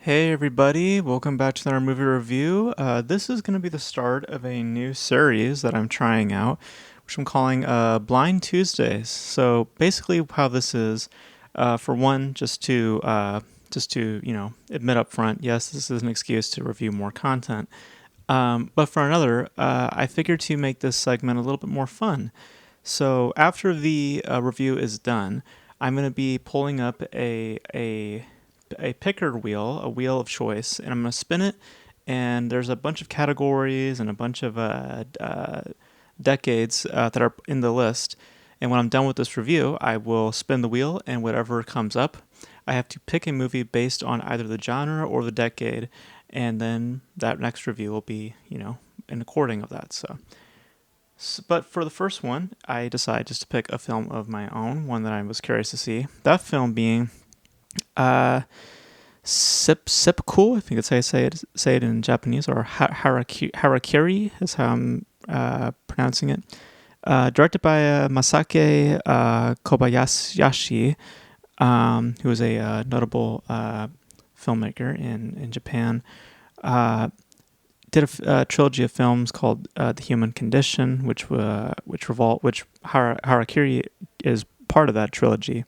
Hey everybody, welcome back to our movie review. This is going to be the start of a new series that I'm trying out, which I'm calling Blind Tuesdays. So basically, how this is, for one, just to admit up front, yes, this is an excuse to review more content. But for another, I figured to make this segment a little bit more fun. So after the review is done, I'm going to be pulling up a picker wheel, a wheel of choice, and I'm going to spin it. And there's a bunch of categories and a bunch of decades that are in the list. And when I'm done with this review, I will spin the wheel, and whatever comes up, I have to pick a movie based on either the genre or the decade, and then that next review will be, in according of that. But for the first one, I decided just to pick a film of my own, one that I was curious to see. That film being uh, Seppuku, I think it's how you say it in Japanese, or Harakiri is how I'm pronouncing it. Directed by Masake Kobayashi, who is a notable filmmaker in Japan. Did a trilogy of films called The Human Condition, which Harakiri is part of that trilogy,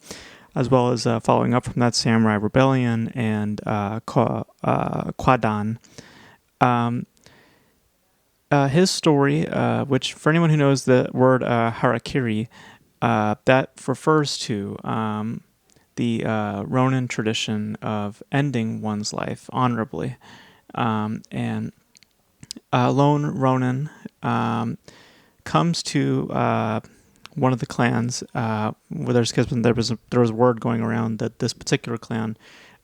as well as following up from that Samurai Rebellion and Kwadan. Um, his story, which for anyone who knows the word harakiri, that refers to the Ronin tradition of ending one's life honorably. And Lone Ronin comes to one of the clans where there was word going around that this particular clan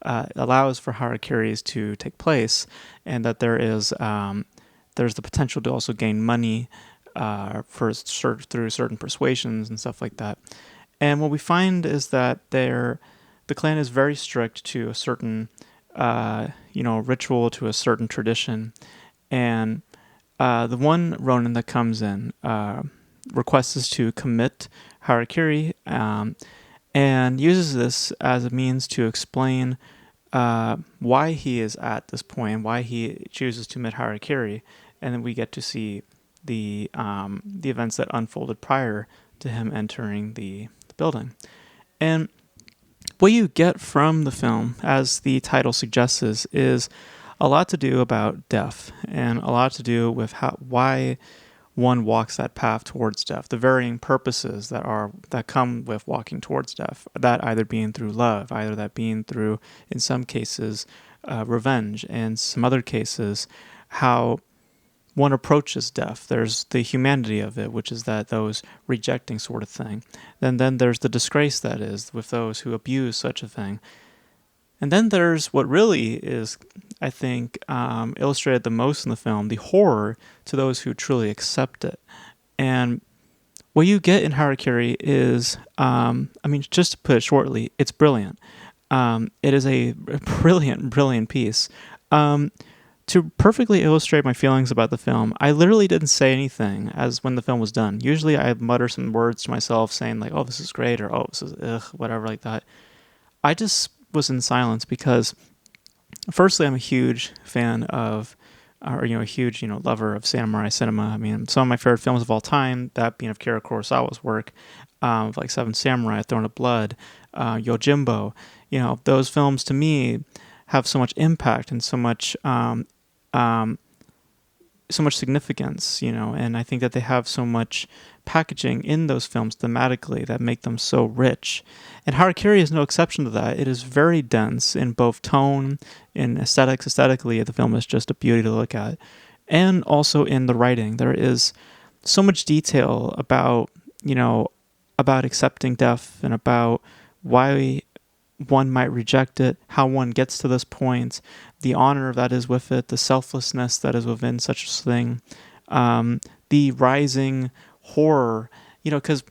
allows for harakiris to take place, and that there's the potential to also gain money through certain persuasions and stuff like that. And what we find is that the clan is very strict to a certain ritual, to a certain tradition, and the one Ronin that comes in requests us to commit harakiri, and uses this as a means to explain why he is at this point, why he chooses to commit harakiri, and then we get to see the events that unfolded prior to him entering the building. And what you get from the film, as the title suggests, is a lot to do about death, and a lot to do with why one walks that path towards death, the varying purposes that come with walking towards death, that either being through love, either that being through, in some cases, revenge, and some other cases, how one approaches death. There's the humanity of it, which is that those rejecting sort of thing. Then there's the disgrace that is with those who abuse such a thing. And then there's what really is, I think, illustrated the most in the film, the horror to those who truly accept it. And what you get in Harakiri is, just to put it shortly, it's brilliant. It is a brilliant, brilliant piece. To perfectly illustrate my feelings about the film, I literally didn't say anything as when the film was done. Usually I mutter some words to myself saying like, oh, this is great, or oh, this is ugh, whatever like that. I just was in silence because firstly, I'm a huge fan of, a huge, lover of samurai cinema. I mean, some of my favorite films of all time, that being of Akira Kurosawa's work, like Seven Samurai, Throne of Blood, Yojimbo. Those films to me have so much impact and so much significance, and I think that they have so much packaging in those films thematically that make them so rich. And Harakiri is no exception to that. It is very dense in both tone, in aesthetics. Aesthetically, the film is just a beauty to look at. And also in the writing. There is so much detail about accepting death and about why one might reject it, how one gets to this point, the honor that is with it, the selflessness that is within such a thing, the rising horror, because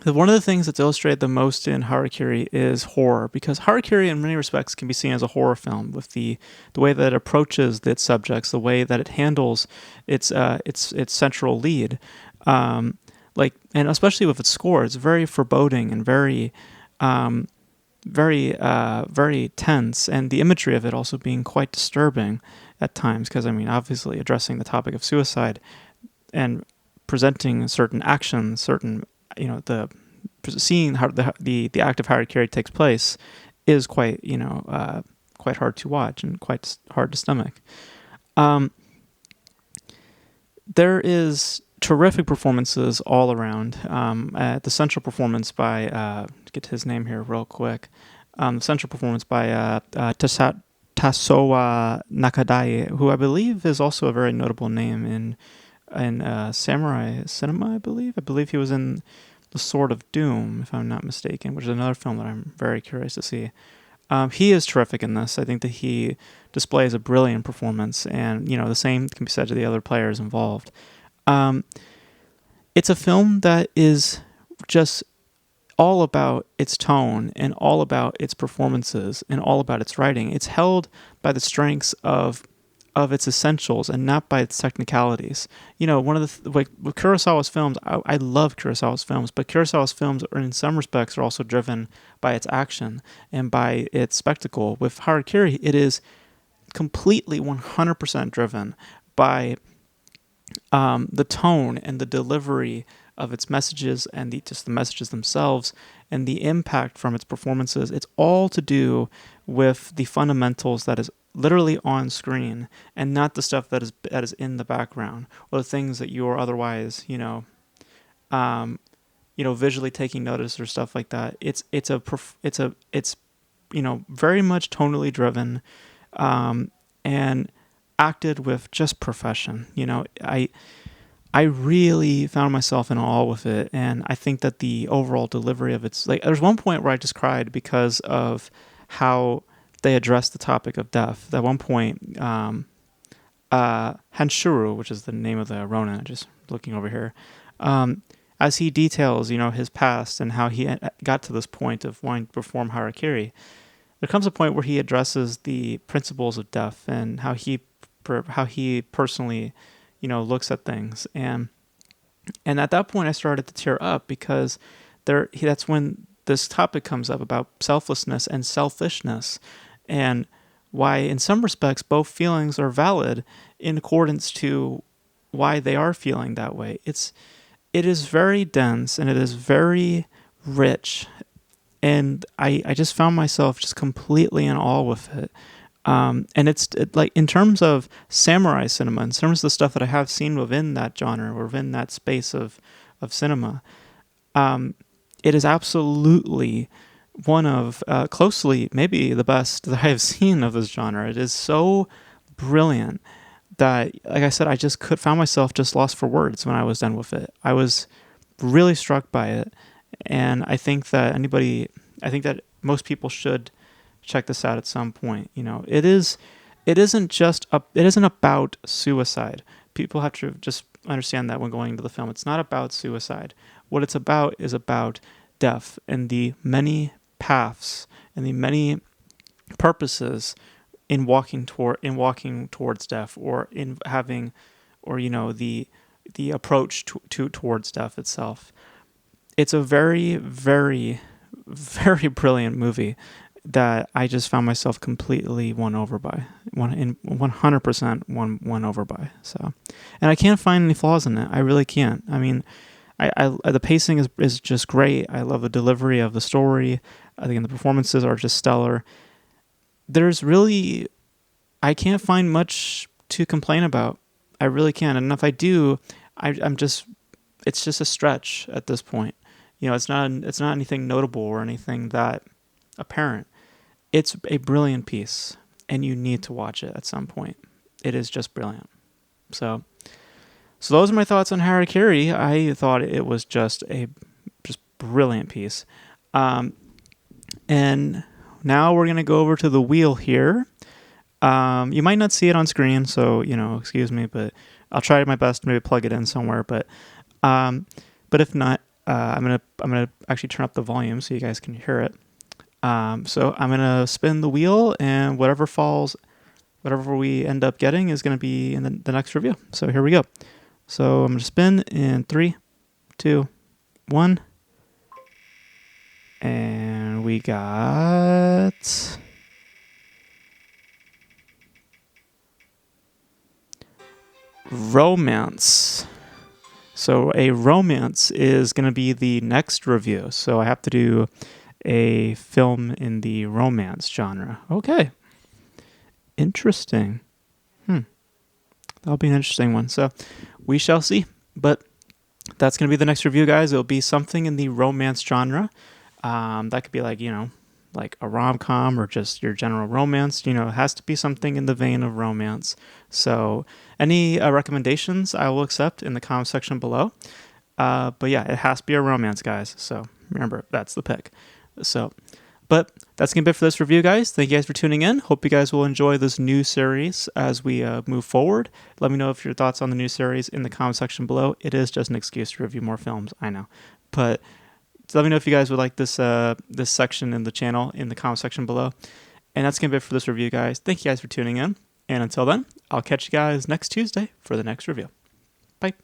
one of the things that's illustrated the most in Harakiri is horror, because Harakiri in many respects can be seen as a horror film with the way that it approaches its subjects, the way that it handles its central lead, and especially with its score, it's very foreboding and very very tense, and the imagery of it also being quite disturbing at times. Because I mean, obviously, addressing the topic of suicide and presenting certain actions, certain the seeing how the act of harakiri takes place is quite quite hard to watch and quite hard to stomach. Um, there is terrific performances all around. The central performance by get his name here real quick. The central performance by Tasowa Nakadai, who I believe is also a very notable name in samurai cinema. I believe he was in The Sword of Doom, if I'm not mistaken, which is another film that I'm very curious to see. He is terrific in this. I think that he displays a brilliant performance, and the same can be said to the other players involved. It's a film that is just all about its tone and all about its performances and all about its writing. It's held by the strengths of its essentials and not by its technicalities. One of the with Kurosawa's films, I love Kurosawa's films, but Kurosawa's films are in some respects are also driven by its action and by its spectacle. With Harakiri, it is completely 100% driven by the tone and the delivery of its messages and just the messages themselves and the impact from its performances. It's all to do with the fundamentals that is literally on screen and not the stuff that is in the background or the things that you are otherwise visually taking notice or stuff like that. It's very much tonally driven and acted with just profession. I really found myself in awe with it, and I think that the overall delivery of it's like there's one point where I just cried because of how they addressed the topic of death. At one point, Hanshuru, which is the name of the Ronin, just looking over here, as he details, his past and how he got to this point of wanting to perform harakiri, there comes a point where he addresses the principles of death and how he personally, looks at things, and at that point I started to tear up because that's when this topic comes up about selflessness and selfishness, and why in some respects both feelings are valid in accordance to why they are feeling that way. It is very dense and it is very rich, and I just found myself just completely in awe with it. And it's like in terms of samurai cinema, in terms of the stuff that I have seen within that genre or within that space of cinema, it is absolutely one of closely maybe the best that I have seen of this genre. It is so brilliant that, like I said, I just found myself just lost for words when I was done with it. I was really struck by it, and I think that most people should check this out at some point. It isn't about suicide. People have to just understand that when going into the film. It's not about suicide. What it's about is about death and the many paths and the many purposes in walking towards death, or in having, or the approach towards death itself. It's a very, very, very brilliant movie that I just found myself completely won over by, 100% won over by. So, and I can't find any flaws in it. I really can't. I mean, I the pacing is just great. I love the delivery of the story. I think the performances are just stellar. I can't find much to complain about. I really can't. And if I do, it's just a stretch at this point. It's not anything notable or anything that apparent. It's a brilliant piece, and you need to watch it at some point. It is just brilliant. So those are my thoughts on Harakiri. I thought it was just brilliant piece. And now we're gonna go over to the wheel here. You might not see it on screen, so excuse me, but I'll try my best to maybe plug it in somewhere. But if not, I'm gonna actually turn up the volume so you guys can hear it. So I'm gonna spin the wheel, and whatever we end up getting is gonna be in the next review. So here we go. So I'm gonna spin in 3, 2, 1, and we we got romance. So a romance is going to be the next review. So I have to do a film in the romance genre. Okay. Interesting. That'll be an interesting one. So we shall see. But that's going to be the next review, guys. It'll be something in the romance genre. That could be like, like a rom-com or just your general romance. It has to be something in the vein of romance. So any recommendations I will accept in the comment section below. But yeah, it has to be a romance, guys. So remember, that's the pick. But that's going to be it for this review, guys. Thank you guys for tuning in. Hope you guys will enjoy this new series as we move forward. Let me know if your thoughts on the new series in the comment section below. It is just an excuse to review more films, I know. But let me know if you guys would like this this section in the channel in the comment section below. And that's going to be it for this review, guys. Thank you guys for tuning in. And until then, I'll catch you guys next Tuesday for the next review. Bye.